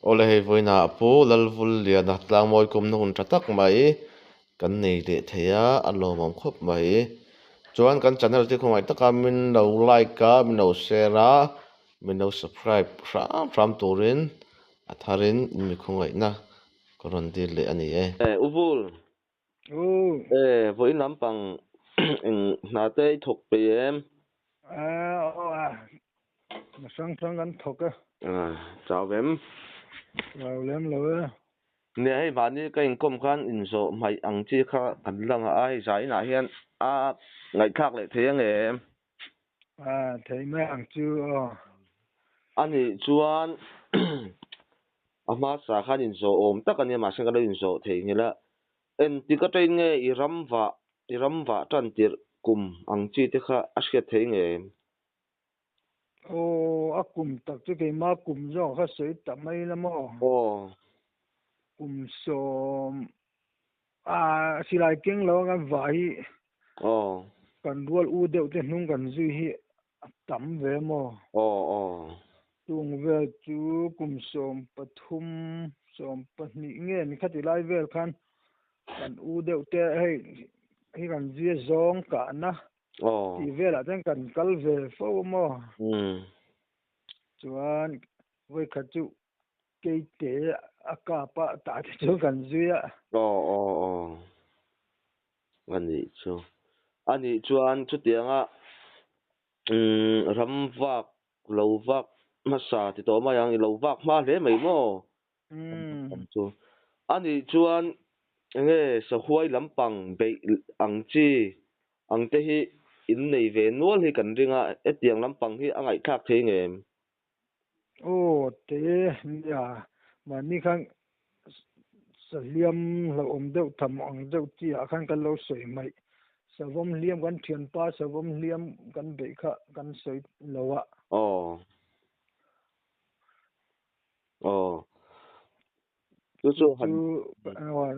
ole hei voina apu lalvul lia na tlang moi kum na hun thatak mai kan nei le theya alomam khop mai chuan kan channel ti khongai taka min no like a min no share a min no subscribe ram turin atharin mi khongai na koron dir le ani uvul Oh, voi lampang in na te thok pe em mà sang ăn thọc á, chào em vào lem lỡ, nè hay bạn đi cái công khan in số mày ăn chi kha ăn lăng ai giải na hiền ngày khác lại thế em thấy mấy ăn chưa, anh ấy chuan ama sa khan in số om tất anh em mà sinh cái in số thế như là en ti cái trên nghe iram va tan tir kum ăn chi thế kha asket thế nghe cùm tập cho cái má cùm gió khá sấy tập mấy lắm ồ cùm sôm, xí lại kinh lo cái vải, ồ cần đuôi u đều trên nung cần duy hi, tắm về ồ tung về chú cùm sôm bát thum sôm bát nị nghe ni khát lại về khan, cần u đều te hay cần duy zong cả na. ồ Thì về là đang cần cල් về phố ừ chuan với khát chú cái tế akapa tại chú cần duy á ồ anh ấy chuan chút tiếng á ram vak lo vak masa ti to ma yang lo vak ma le mai mo chu ani chuan nge sa huai lampang be ang chi ang te hi in nei ve nual hi kan ringa etiang lampang hi angai thak the nge thế ya mà ni khang sa liam lo om deuh tham ang deuh chi a khang kan lo soi mai sa vom liam kan thian pa sa vom liam kan be kha kan soi lowa ồ ồ chu han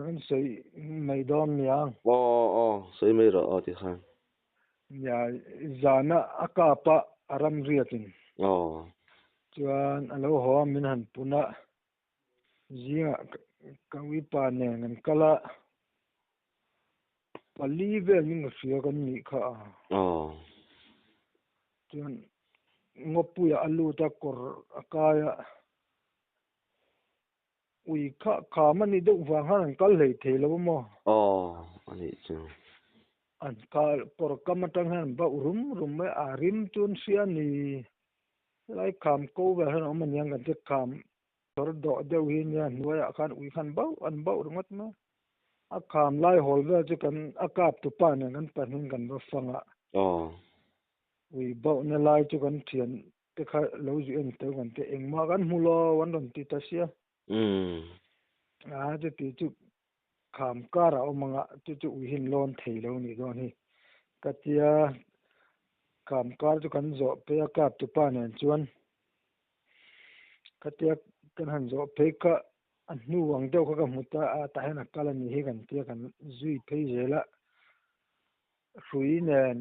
kan soi mai dom yang ồ soi mai ro ti khan ya zana akapa aram riatin ồ chuan alo ho min han puna zinga kawi pa ne ngan kala pali vel min ria kan ni kha ồ chuan ngopuya alu ta kor akaya ui kha mani deuh wang han kal lei thei lo mo ồ ani chu an kal por kamatang han ba rum mai arim chun sia ni lai kham ko ba han man yang kan te kham tor do deuh hi nia nuaya khan ui khan ba an ba rungat ma a kham lai hol ve chu kan akap tu pa ne kan panin kan ba fanga ồ ui ba na lai chu kan thian te kha lo ju en te kan te eng ma kan mulo wan ron ti ta sia chu ti chu kham kara omanga chu ui hin lon thei lo ni don hi katia kham kar chu kan zo pe akap tu pa ne chuan katia kan han zo pe kha an nu wang deuh kha ka muta a ta hen kala ni hi kan tia kan zui phei zela hrui nen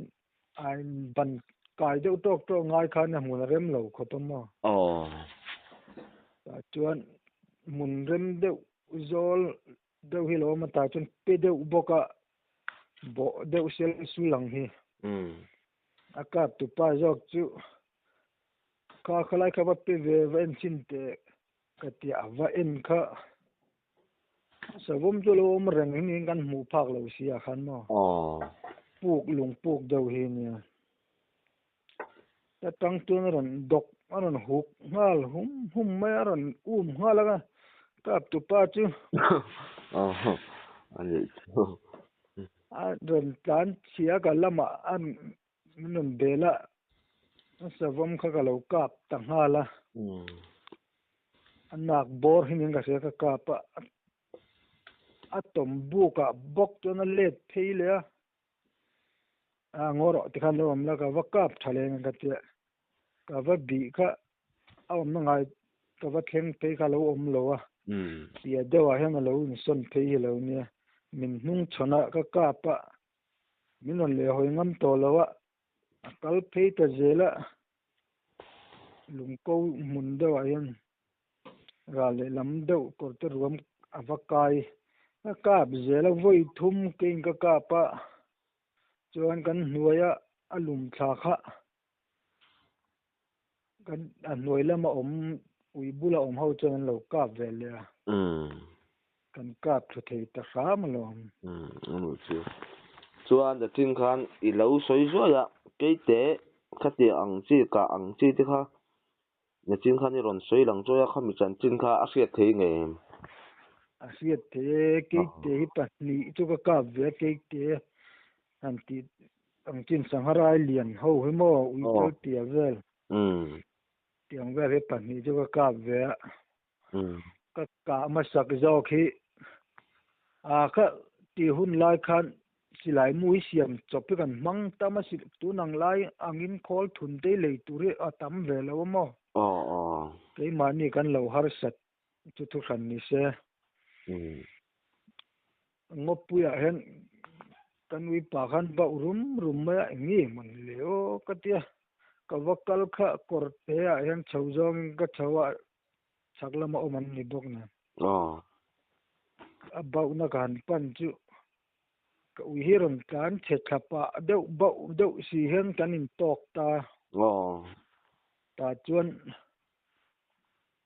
an ban kai deuh tok to ngai khan na mun rem lo khotom mo ồ chuan mun rem deuh zol deuh hi lo ma ta chuan pe deuh boka bo deuh sel su lang hi akap tu pa jok chu kha khalai kha ba pe ve ven chin te katia va en kha sabum chu lo om reng ni kan mu phak lo sia khan mo ồ puk lung puk deuh hi nia ta tang tuan ron dok aron huk ngal hum mai aron ngalaga kap tu pa chu ồ ani chu a ron tan chia ka lama an nun bela savam kha ka lo kap tang hala anak bor hin ka se ka kapa atom buka bok to na let pheile a ngoro ti khan lo am la ka wakap thale nga ka ka va bi kha awm na ngai ka va thleng pe ka lo om lo a tia dewa hen lo in son pe hi lo nia min hnung chona ka kapa min on le hoi ngam to lo a kal pe ta zela lung ko mun dewa hen ra le lam deuh kor te ruam avakai ka bzela voi thum king ka pa chuan kan hnuaia alum thla kha kan hnuai lama om uibula om ho chuan lo kap vel le kan kap thu thei ta ram lo anu chu chuan the thing khan I lo soi zo ya ke te khati ang chi ka ang chi te kha na chin khan I ron soi lang zo ya khami chan chin kha a hriat thei nge asiat te ke te hi pahni chu ka kap ve ke te an ti ang chin sangharai lian ho hi mo uipol tia vel tiang vel he pahni chu ka kap ve ka ma sak zo khi kha ti hun lai khan silai mui siam chopi kan mang tama si tu nang lai angin khol thun te lei turi atam ve lo mo ke mani kan lo har sat chu thu khan ni se ngopuya hen kan wi pa khan ba rum ma ngi man leo katia ka vakal kha korte a hen chhojong ka chawa saklama oman ni bok na abau na kan pan chu ka wi hiron kan che khapa deuh si hen kan in tok ta ta chuan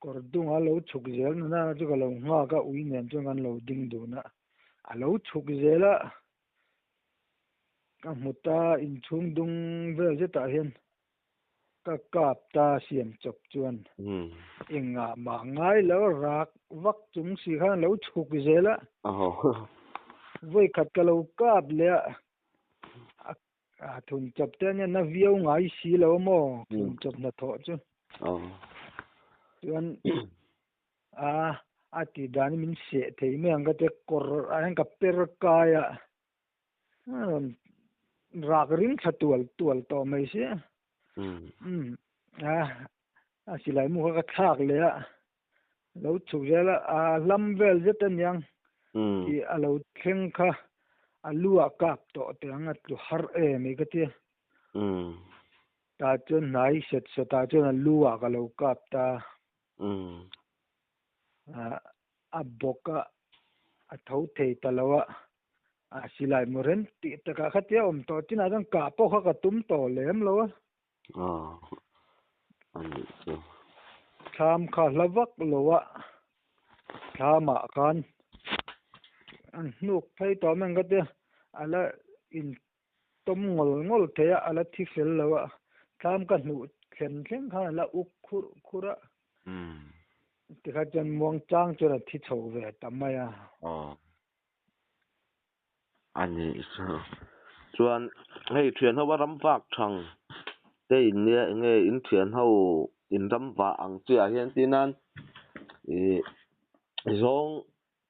kordung a lo chuk zel na chu ka lo nga ka ui nen chu kan lo ding du na a lo chuk zela ka muta in chung dung vel je ta hen ka kap ta siam chop chuan inga ma ngai lo rak vak chung si khan lo chuk zela voi khat ka lo kap le thun chop te na viau ngai si lo mo thun chop na tho chu chuan ti dan min se thei me ang ka te kor ang ka per kaya rak ring thatual to mai se silai mu ka thak le lo chuk zela lam vel zetan yang I alo thleng kha alua kap to te anga tu har me ka te ta chuan nai set ta chuan alua ka lo kap ta a boka a tho thei talawa silai muren ti ta ka khatia om to tin a jang ka po kha ka tum to lem lo tham kha lavak lowa thama khan an nuk phai to men ga te ala in tom ngol the ala thi fel lawa tham ka nu khen kha la uk khura ti kha jan mong chang chura thi chho ve tamaya ani so chuan hei thian ho ram vak thang te in ne nge in thian ho in ram wa ang chia hian tinan zong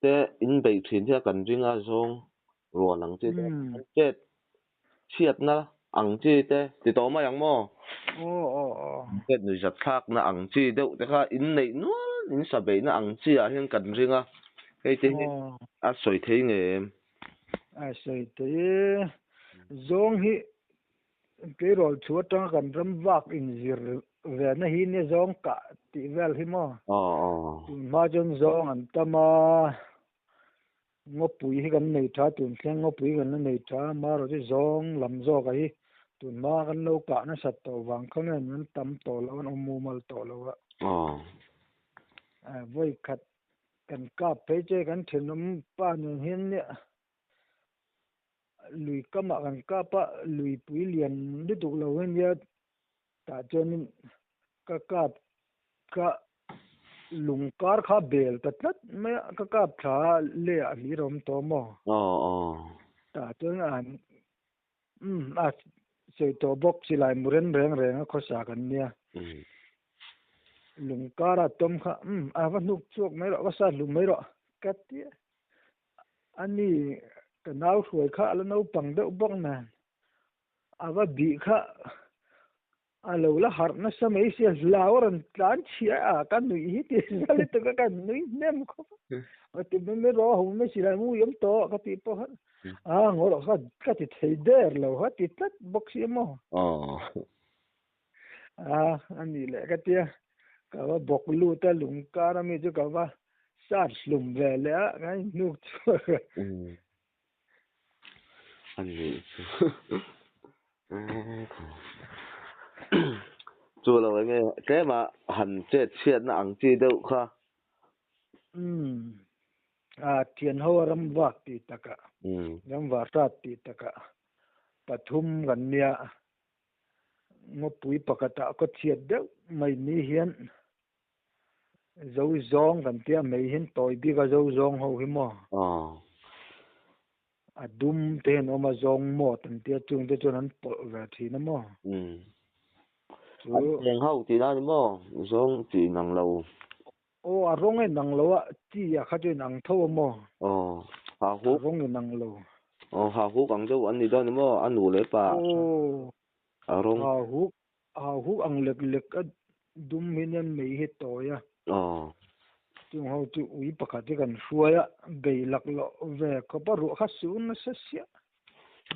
te in bei thin thia kan ringa zong ruan ang chi te chiat na ang chi te ti to ma yang mo te nu jat thak na ang chi deuh te kha in nei nual in sa bei na ang chi a hian kan ringa hei te a soi thei nge soi te zong hi ke rol chuata kan ram wak in zir ve na hi ne zong ka ti vel hi mo ma jon zong an tama ngopui hi kan nei tha tun thleng ngopui kan nei tha ma ro ji zong lam zo ka hi tun ma kan lo ka na sat to wang khang an tam to lo an omu mal to lo voi khat kan ka pe che kan thinum pa ni hin ne lui kama kan ka pa lui pui lian ni tu lo hen ya ta chonin ka lungkar kha bel tatlat me ka tha le a li rom to mo ta chon an sei to bok silai muren reng kho sa kan nia lungkara tom kha awa nuk chok mai ro sa lu mai ro kati ani kanau huai kha ala no pang de bok na awa bi kha alo la har na samai se lawaran tlan chia kan nui hi ti sale to kan nui nem kho ati me ro hu me silai mu yom to ka ti po ngor ka ti thei der lo ha ti tat box mo ani le ka tia ก็ว่าบอกลูแต่หลุงการมีจุก็ว่าซาดหลุมแวแล้วไงนุกช่วย อันนี้จูเราไงแกมาหันเจ็ดเชียนอังจีเดียวค่ะเทียนหัวรำวักตีตะกะรำวักราตีตะกะปทุมกันเนี่ยงบปุ๋ยปกติก็เทียดเดียวไม่มีเห็นเจ้าจองกันเตี้ยไม่เห็นต่อยบีก็เจ้าจองเขาหิมดุมเตียนออกมาจองหมดตั้งเตี้ยจุงเตี้ยจนนั้นปวดทีนะมั้งอันเองเขาตีได้มั้งจองตีนังเราโอ้อารมณ์ไอ้นังเราอ่ะที่อยากเขาจะนังเท่ามั้งหาหุอารมณ์ไอ้นังเราหาหุกังเจ้าอันนี้ได้มั้งอันหนูเลยป่ะอารมณ์หาหุอังเล็กๆก็ดุมเห็นยันไม่เห็นต่อยจึงเขาจะวิปกติกันช่วยเบลักโลเวก็ปรุขัสุนเสีย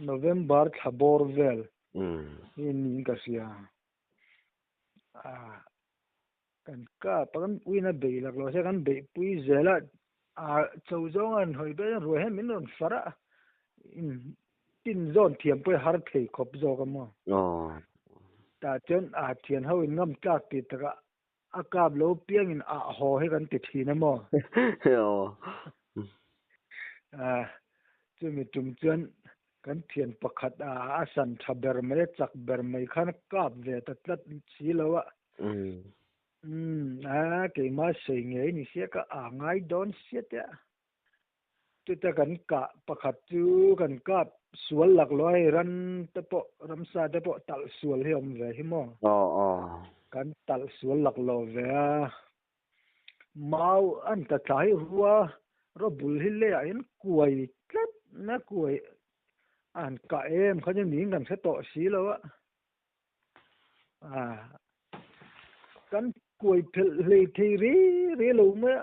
โนเวมบาร์ทับบอร์เวลนี่ก็เสียกันก็ปกันอุยน่ะเบลักโลเสียกันเบปุยเจล่ะเจ้าจงอันหอยเบยรวยให้มินนฟาระตินโซนเทียมไปฮาร์ทให้ขบโจกันมั้งแต่จนเทียนเขาอินงำจากติดตะอากาศโลเปียงอินหอให้กันติดทีนะมั้งจะมีจุ่มจนกันเทียนประคัดสันทับเบอร์ไม่ได้จักเบอร์ไม่ขันกาบเวตัดสีแล้วเกี่ยมาเสียงไงนี่เสียก็ง่ายโดนเสียเดียจุดแต่กันกะประคัดจูกันกาบสวนหลักร้อยรันตะโปรำซาตะโปตัลสวนเฮียมเวหิมอกันตัลสวนหลักโลเวมาอันตะไคร้หัวรบุลฮิเลอันกวยตัดนะกวยอันกะเขาจะหนีกันเสตสีแล้วกันกวยเพลทีรีลงเมื่อ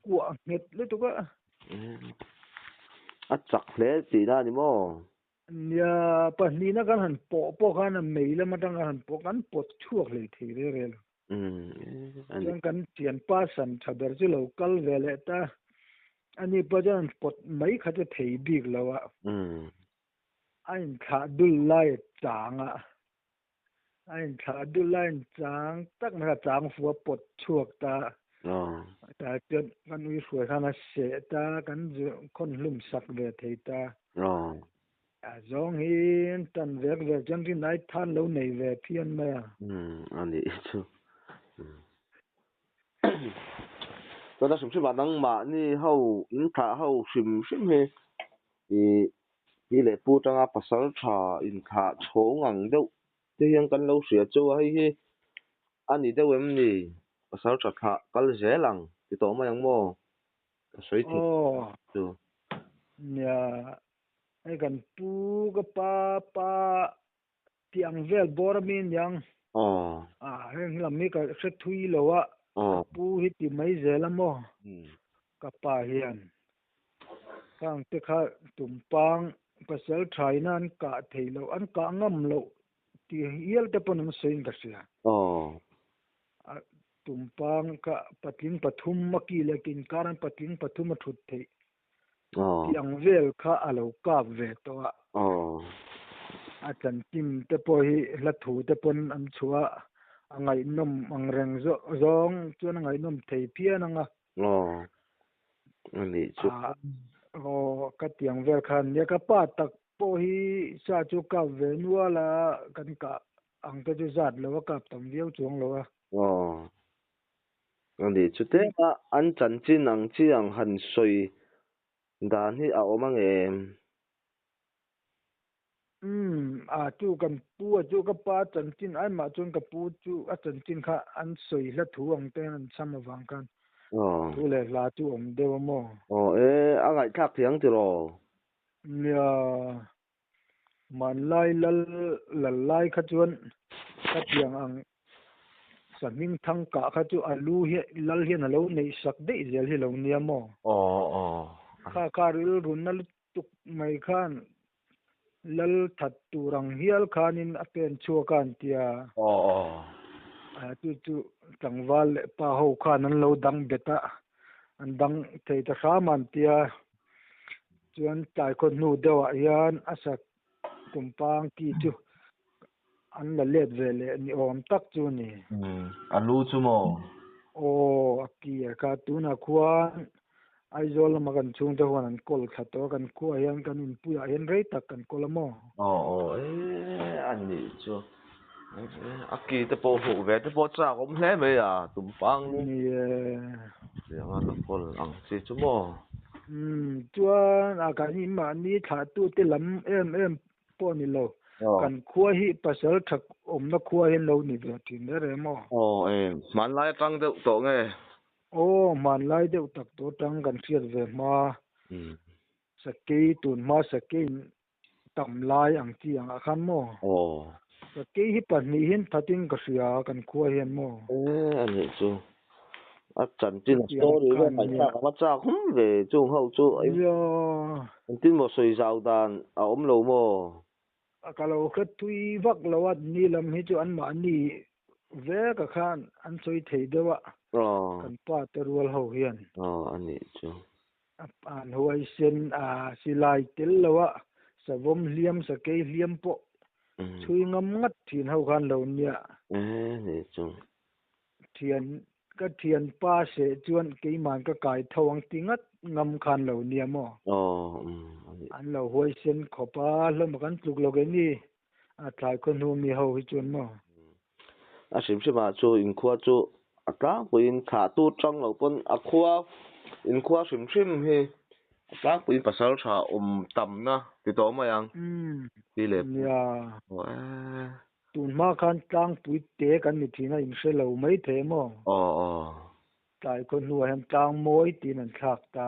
กวเห็ดเลยตัวก็จักเพลสีได้นี่มั้งเนี่ยปะนี่นะกันหันปอกันไม่แล้วมาตั้งหันปอกันปดชั่วเลยทีเรื่อยๆจังกันเตียนป้าสันทับเบอร์จิโลกัลเวเลต้าอันนี้ปะจันปดไม่เขาจะเทบีกแล้วอันขาดุลไล่จางอันขาดุลไล่จางตักมาจางฟัวปดชั่วตาแต่จนกันวิสวยขนาดเสตากันคนลุ่มสักเวทีตาจงเห็นตันเวกจังที่ไหนท่านเราในเวเพียนไหมอันนี้ชูตอนนั้นสมมติว่านังมานี่เขาอินท่าเขาชิมเฮที่เลยพูดจังภาษาชาอินท่าโชงอังเดียวที่ยังกันเราเสียจูให้อันนี้เดียวนี่ภาษาชาท่ากันเสียหลังที่ต่อมายังโม่สวยที่ดูเนี่ยไอ้กันปูก็ป้าที่อังเวลบอร์มินยังเรื่องลำนี้ก็สักทุยแล้วปูฮิตที่ไม่เจละมั้งกับป้าเฮียนข้างที่ข้าตุ่มปังภาษาไทยนั่นกะเทโลอันกะงำโลที่เฮียลแต่ปนมันเสียงกันเสียตุ่มปังกะปะทิงปะทุมมากี่เลกินการันปะทิงปะทุมมาทุดเทที่อังเวลข้าอาลูกาเวตัวอาจารย์จิมแต่พอฮีละถูแต่ปนอันชัวไงนมอังเริงจงจนไงนมเทเพียนังอันนี้ชุดก็เตียงเวลคันเนี่ยก็ป้าตักพอฮีชาจูกาเวนัวละกันกะอังก็จะจัดแล้วว่ากับตั้งเดียวจวงแล้วอันนี้ชุดเนี้ยอันจันจินังจีอังหันสวยด้านที่เอามาเองจูกันปูจูกับป้าจันจินไอ้มาจนกับปูจูจันจินค่ะอันสวยและถูอังเต้นซ้ำมาฟังกันถูเลยลาจูอมเดวโมอะไรทักเถียงจิโร่เนี่ยมันไล่ไล่ขจวนขัดยังอังสันนิ่งทั้งกะขจูอาลูเฮลัลเฮนเราในสักเดียเจลเฮเราเนี่ยโมข้าการุรุนนั่นตุกไม่ขันลัลทัดตุรังเฮียลขานินเป็นชัวกันเตียจู่ tlangwal le pa ho khan an lo dang beta an dang thei ta hra man tia chuan tlai khaw hnu deuhah hian a sak tumpang ki chu an la let ve le ni awm tak chu ni alu chu mo a ki ka tuna khuan aizawl lama kan chung te huan an kol thla to kan khua hian kan in puiah hian rei tak kan kol amo anh đi chu a ki te pawh hmuh ve te pawh chak awm hle mai à tumpang ni riang a la kol ang chi chu mo chuan a kan in ma ni thla tu te lam em pawh ni lo kan khua hi pasal thak awmna khua hian lo ni ve thin de re mo man lai tang deuh to nge man lai deuh tak to tang kan hriat ve ma sakei tun ma sakei tam lai ang chi ang a khan mo sakei hi pahnih hian thatin ka hria kan khua hian mo anh chu a chan tin story ve mai chak ma chak hum ve chung ho chu ai tin mo soi zau dan a om lo mo kalau kha tui vak lawat ni lam hi chu an ma ni ve ka khan an soi thei dewa kan pa te rual ho hian ani chu an huai sen silai tel lawa savom hliam sakei hliam po chui ngam ngat thin ho khan lo nia ni chu thian pa se chuan keiman ka kai thawang tingat ngam khan lo nia mo an lo huai sen khopa hlom kan tluk lo ge ni a tlai ko nu mi ho hi chuan mo a sim sima chu in khua chu a tlang puin kha tu tang lo pon a khua in khua sim hi a tlang puin pasal tha tam na ti to ma yang ti le ya tun ma khan tlang pui te kan ni thina in se lo mai the mo tlai ko nu hem tlang moi tin an thak ta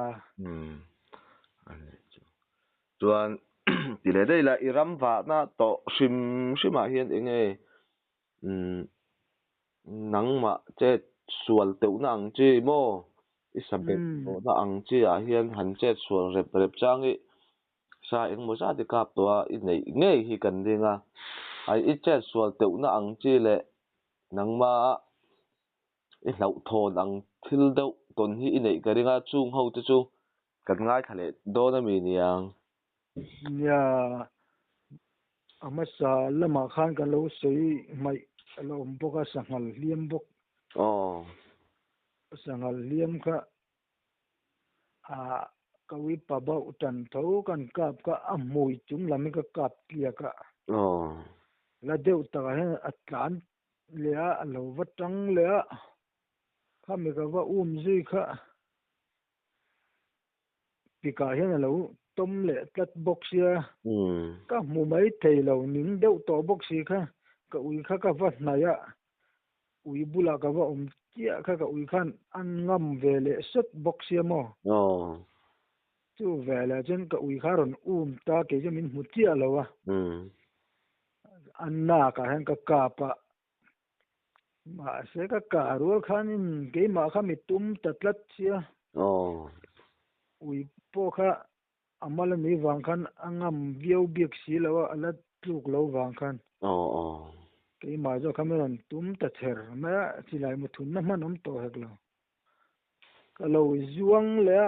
chuan ti le dei la iram va na to shima hian enge nang ma che sual teu na ang chi mo isabet na ang chi a hian han che sual rep changi sa eng mo sa ti kap to a i nei nge hi kan dinga ai i che sual teu na ang chi le nang ma i hlau thon ang thil deuh ton hi i nei ka ringa chung ho te chu kan ngai thale do na mi ni ang ya ama sa lama khan kan lo sei mai lo boka sangal liam bok sangal liam kha kawi paba utan tho kan kap ka amui chung lam ka kap kia ka la deuh ta ha atlan le a lo watang le a kha me ka wa zui kha pika hian lo tom le tlat box ya ka mu mai thei lo ning deuh to box hi kha ka ui kha ka va na ya ui bula ka wa kia kha ka ui khan an ngam ve le set box ya mo chu ve la chen ka ui kha ron ta ke jamin mu chia lo wa an na ka han ka pa ma se ka rual khan in ke ma kha mi tum tatlat chia ui po kha amala mi wang khan angam viau biak si lawa ala tluk lo wang khan ke ma jo khameron tum ta ther ma chilai mu thun na manom to heklo kalo zuang le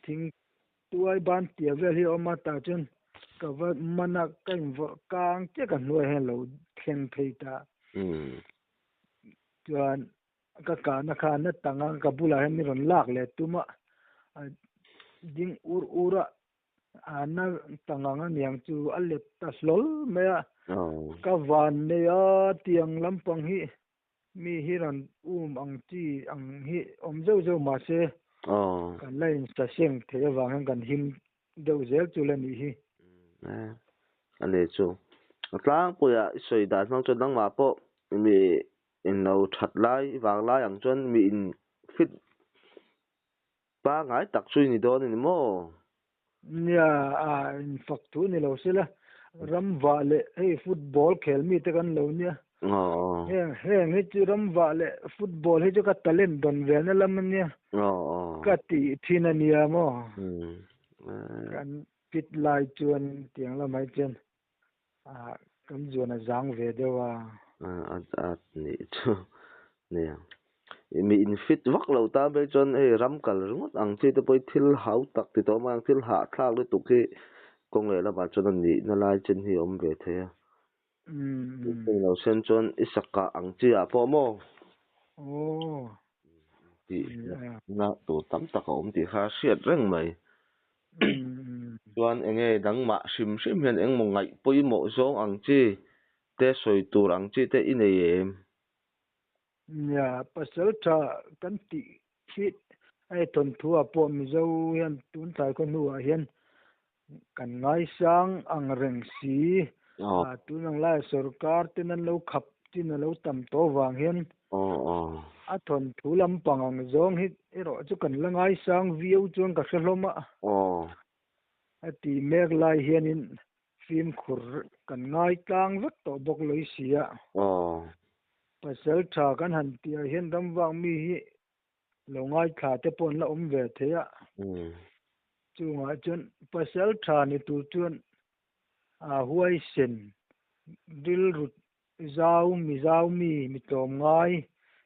thing tuai ban tia vel hi oma ta chen ka va mana kain va kang che kan lo he lo theng thei ta chuan ka na kha na tanga ka bula he mi ron lak le tuma ding ura ana tanga nga niang chu alet ta slol me ka van ne ya tiang lampang hi mi hi ran ang chi ang hi om zo ma se kan lain sa seng the wang kan him deuh zel chu le ni hi ale chu tlang puya soi dan mang chu nang ma po mi in no that lai wang lai ang chon mi in fit ba ngai tak chui ni do ni mo nia in fak tu ni lo sila ram vale hey football khel mi te kan lo nia heng hi chu ram vale football hi chu ka talent don vel na lam nia ka ti thina nia mo kan pit lai chuan tiang la mai chen kan zuan a zang ve dewa ni chu nè mi in fit vak lo ta be chon e ram kal rungot ang chi te poi thil hau tak ti to mang thil ha thak le tu ki kong le la ba chon an ni na lai chen hi om ve the ti lo sen chon isaka ang chi a po mo ô ti yeah na tu tam tak om ti kha siat reng mai chuan enge dang ma sim sim hian eng mo ngai poi mo zong ang chi te soi tur ang chi te in em yeah pasal tha kan ti fit ai ton thua po mi zo hian tun tai ko nu a hian kan ngai sang ang reng si ờ tun ang lai sarkar tin an lo khap tin an lo tam to wang hian ờ ờ a thon thu lam pang ang zong hi ero chu kan la ngai sang view chuan ka hlaloma ờ a ti mek lai hian in phim khur kan ngai tlang vek to bok loi sia ờ pasal tha kan han tia hian ram wang mi hi lo ngai thla te pon la om ve thea ừ chunga chuan pasal tha ni tu chuan huai sen dil rut zau mi tom ngai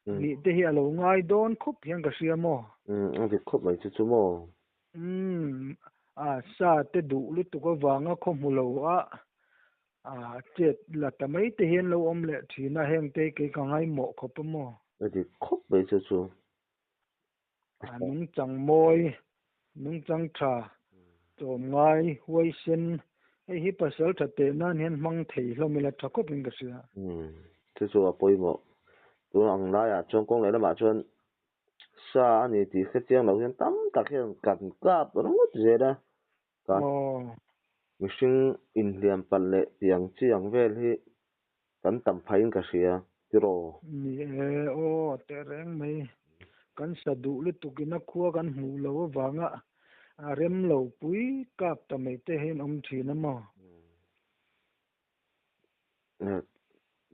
ừ mi te hi alo ngai don khup hian ka hriamo anh thì khóc mấy chú mò sa te du lu tu ko wanga kho mu lo chet la ta mai te hian lo om le thina heng te ke ka ngai mo kho pa mo anh thì khóc mấy chú nung chang moi nung chang tha tom ngai huai sen ei hi pasal tha te nan hian mang thei lo mi la tha ko pin ka sia ừ chú à bôi mò chú ăn lại à trong công này là mà chuan sa anh thì cái tiếng đầu tiên tắm tắc hiện cắt cáp nó mất gì đó cả mình sinh in liam pan lệ tiếng chiang về thì cần tầm phải cái gì à chứ rồi ni te reng mai kan sa du lu tu ki na khuwa kan mu lo wanga rem lo pui kap ta mai te hin om thina mo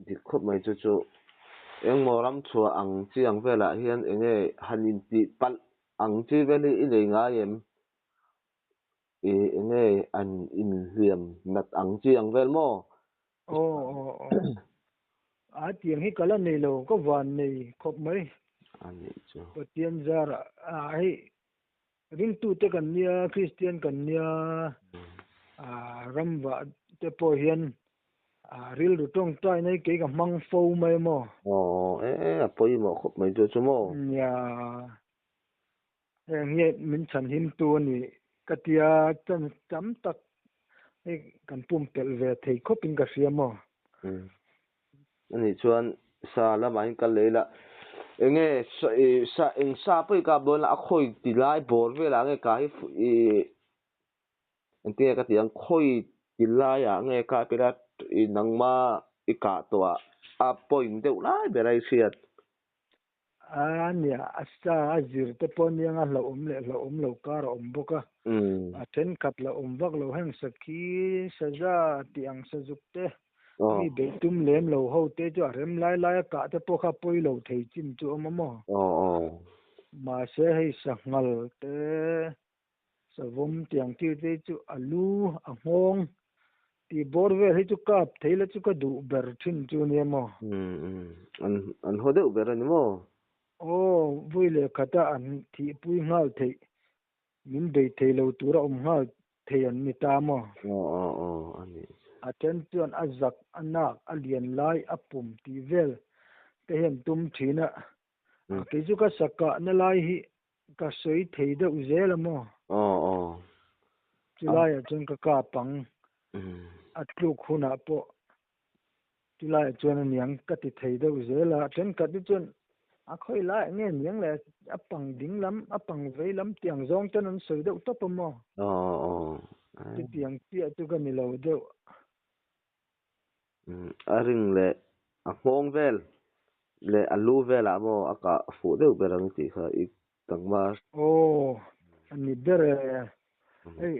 thì khóc mấy chú em mò lắm chùa ăn chiang về lại hiện anh ấy hành in tị pan ăn chi về thì in ấy ngay em anh ấy ăn in liam nát ăn chiang về mò ô tiếng hi kala nei lo ko van nei khop mai anh ấy chú patien zara ai ring tu te kan nia christian kan nia ramwa te po hian ril ru tong tai nei ke ka mang fo mai mo à bôi mò khóc mấy chú mò ya nge min chan him tu ni katia chan cham tak ei kan pum tel ve thei khopin ka siamo anh ấy chuan sa la mai cái lấy là anh ấy sa anh sa bôi cả bốn là khôi thì lại bốn về là anh cái anh kia cái tiếng khôi thì lại à anh cái là nang ma cả tua à point đều lại về đây siết ania asa azir te pon yang lo om lo kar om boka ten khat la om vak lo hang saki saza tiang sajuk te mi be tum lem lo ho te cho rem lai lai ka te po kha poi lo thei chin chu om mo ma se hei sangal te savom tiang ti te chu alu ahong ti bor ve hei chu kap thei la chu ka du ber thin chu ni mo an hode uber ani mo vui le khata an thi pui ngal thei min dei thei lo tura om ngal thei an mi ta mo ani attention azak anak alien lai apum ti vel te hen tum thina ke ju ka saka na lai hi ka soi thei de uzela mo chulai a chun ka pang atlu khuna po chulai chun niang ka ti thei de uzela ten ka ti chun khoi la nge niang le apang ding lam apang vei lam tiang zong ten an soi de to pa mo ti tiang ti tu ka ni lo de aring le a hong vel le alu vel a mo aka fu de berang ti kha ik tangma ani bere ei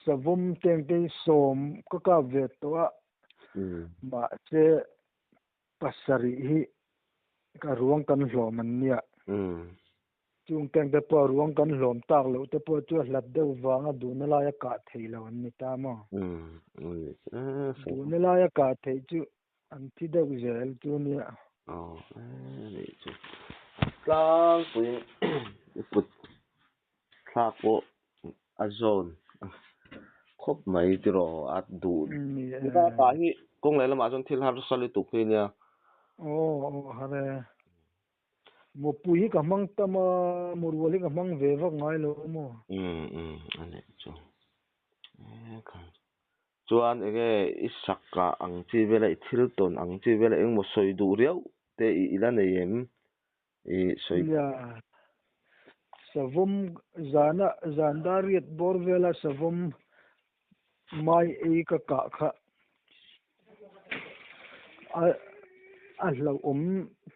savum teng te som ka ve to ma che pasari hi ka ruang kan hlom an nia chung teng te po ruang kan hlom tak lo te po chu hlat deuh wanga du na la ya ka thei lo an ni ta mo du na la ya ka thei chu an thi deuh zel chu nia นี่จุกลางปุยปุดคลากโบอาโซนครบไหมที่รออัดดูนนี่ตาตาฮีกงเลยละมาจนที่หารุสลิตุกเนี่ย ฮะเรmo pui ka mang tama murwali ka mang veva ngai lo mo anh ấy chú kan chuan ege isakka ang chi vela ithilton ang chi vela eng mo soi du riau te ila nei em soi ya savom zana zandariat borvela savom mai e ka kha a lo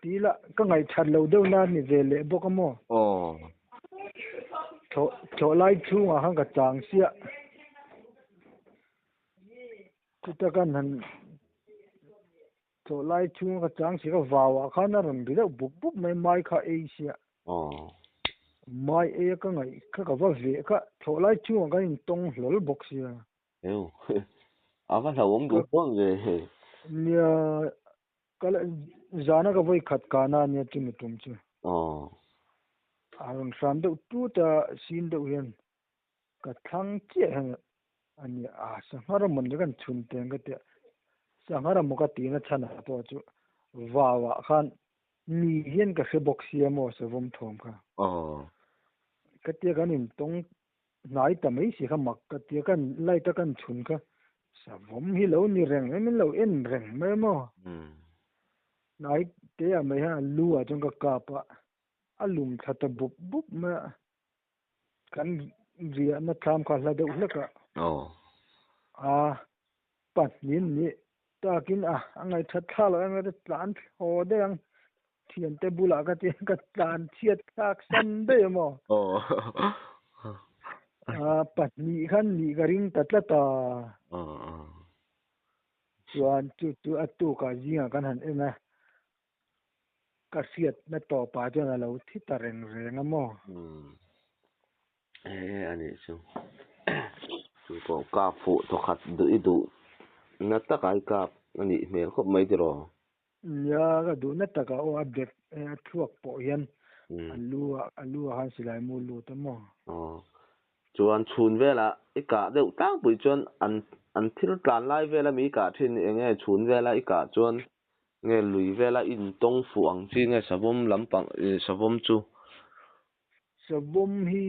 tila ka ngai than lo deu na ni vele bokamo tho lai chu nga hang ka chang sia ta kan han tho lai chu ka chang sia ka wawa khana ran bi buk buk mai kha e sia mai e ka ngai ka wa ve ka tho lai chu nga in tong lol bok sia eu ava lo du tong ve nia kala zana ka voi khat kana nia tum chu arun sam de tu ta sin de hian ka thang che hang ani sangara mon kan chun teng ka te sangara mo ka ti na chana to chu wa khan ni hian ka se box sia mo se vom thom kha ka te kan in tong nai ta mai si kha mak ka te kan lai ta kan chun kha sa vom hi lo ni reng min lo en reng me mo nai te a mai ha lu a jong ka pa alum thata bup ma kan ria na tham kha la de ulaka pat nin ni takin angai thatha lo angai plan ho de ang thian te bula ka te ka plan thiat tak san de mo pat ni khan ni garing tatla ta chuan chu atu ka jinga kan han ena ka siat na to pa jona lo thi ta reng mo ani chu ko ka fu to khat du na ta kai ka ani mel khop mai diro ya ga du na ta ka o update thuak po hian alu han silai mu lu ta mo chuan chhun vela ika deuh tang pui chuan an thil tlan lai vela mi ka thin enge chhun vela ika chuan nge lui vela in tong fu ang chi nge savom lampang savom chu savom hi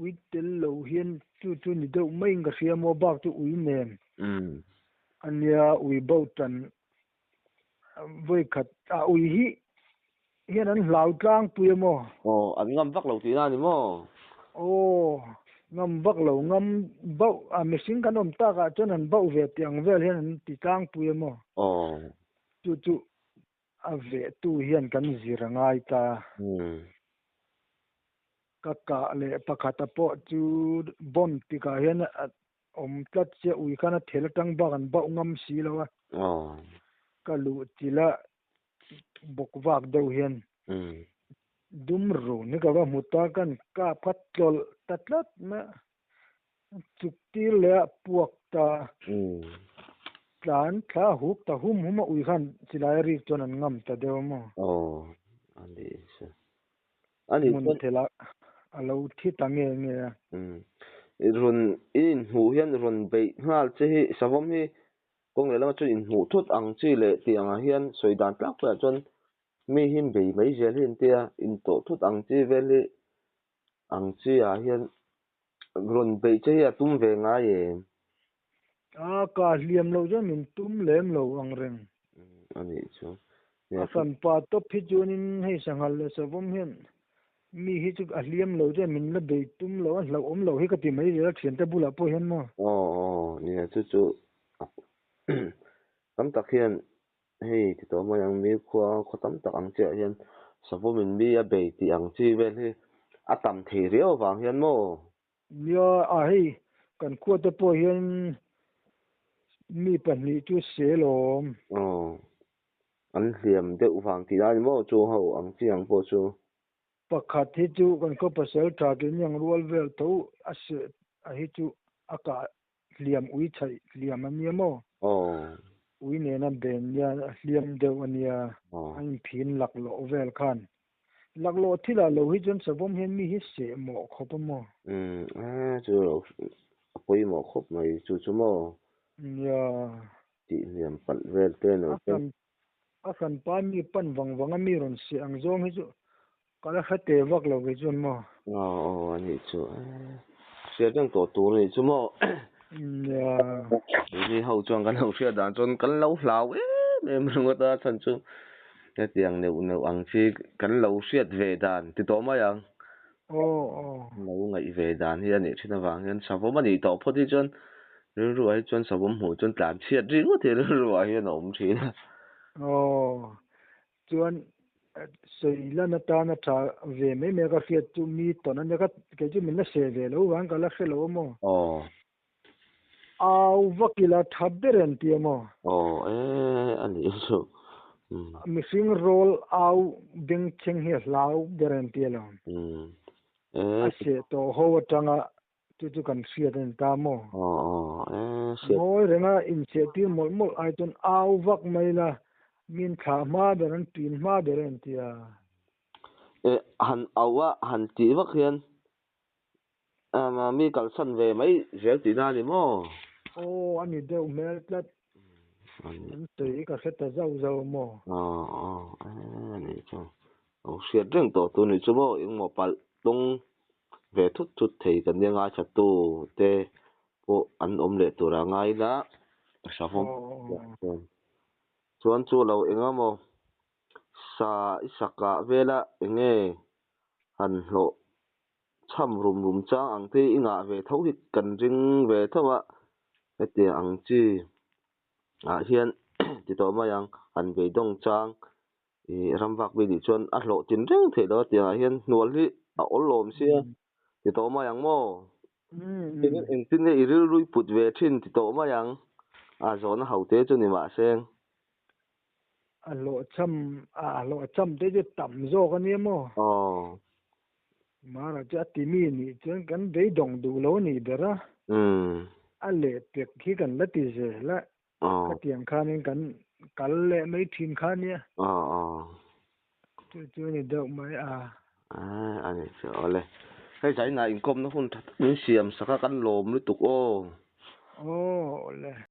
witel lo hian chu ni deuh mai nga sia mo bak chu ui nen ania ui botan voi khat ui hi hian an hlau tlang pui mo an ngam vak lo ti na ni mo ngam vak lo ngam bau machine kan om ta ka chon an bau ve tiang vel hian an ti tlang pui mo chu a ve tu hian kan zirangai ta ka le pakhata po chu bon ti ka hian om tlat che ui kana thel tang ba kan bau ngam si lo ka lu tila bok wak deuh hian dum ro ni ka wa muta kan ka phat tol tatlat ma chuk ti le puak ta tlan tha huk ta hum ui khan silai ri chon an ngam ta deuh mo ani mun thela alo thi tange nge run in hu hian run bei ngal che hi savom hi kong le la chu in hu thut ang chi le ti anga hian soidan tlak pa chon mi him bei mai zel hin tia in to thut ang chi veli ang chi a hian run bei che hi tum ve nga ye ka liam lo jo min tum lem lo ang reng ani chu san pa to phi jonin hei sangal le savom hian mi hi chu a liam lo je min la bei tum lo om lo hi ka ti mai la thian te bula po hian mo ni chu tam tak hian hei ti to mo yang mi kho tam tak ang che hian savom min mi a bei ti ang chi vel hi a tam thei rio wang hian mo ya hei kan kho te po hian mi pan ni chu se lom an hliam deuh wang ti lai mo chu ho ang chi ang po chu pakhat hi chu kan ko pasal tha kin yang rual vel tho ase a hi chu aka hliam ui chai hliam ani mo ui ne na ben ya liam deuh ania anh phin lak lo vel khan lak lo thila lo hi jon sabom hen mi hi se mo khopamo chu poi mo khop mai chu chu mo ya ti liam pal vel te no te akan pa mi pan wang wang mi ron se ang zong hi chu kala khate wak lo ge jon mo ani chu sia dang to tu ni chu mo ya ni hậu chuang kan hậu sia dan chon kan lo hlau em rung ta chan chu cái tiếng neu neu ang chi kan lo siat ve dan ti to ma yang lo ngai ve dan hi ani thina wang hian savom ani to photi chon ru ai chon savom hu chon tlan chiat ri ngo the ru ai hian om thina chuan sei lana ta na tha ve me me ka fiat tu mi to na ka ke chu min na se ve lo wang ka la khelo mo au vakila thaberen ti mo ani chu missing roll au ding cheng hi lau beren ti lo ase to ho tanga chu kan fiat en ta mo moi renga in che ti mol mol ai ton au vak mai la min kha ma beren tin ma beren ti han awa han ti vak hian mà mi kalsan ve mai zel ti na ni mo ani deuh mel tlat an tei ka kheta zau zau mo ani chu siat reng to tu ni chu mo ing mo pal tung ve thut thut thei kan ne nga cha tu te po an om le tu ra ngai la sa phong chuan chu lo enga mo sa isaka vela enge han lo cham rum rum cha ang te inga ve tho hi kan ring ve thowa ete ang chi hian ti to ma yang an ve dong chang ramwak bi di chuan a hlo tin reng the lo ti hian nual hi a ol lom sia ti to ma yang mo in tin ne iril rui put ve thin ti to ma yang a zona haute chu ni ma seng a lo cham te je tam zo ka ni mo mara cha ti mi ni chen kan ve dong du lo ni bera a le pek khi kan la ti je la ka tiang khan kan kal le mai thin khan ya chu ni deuh mai ani chu ole cái giải này in com nó không thật đến xiêm sao các cán lồm nó tục ô le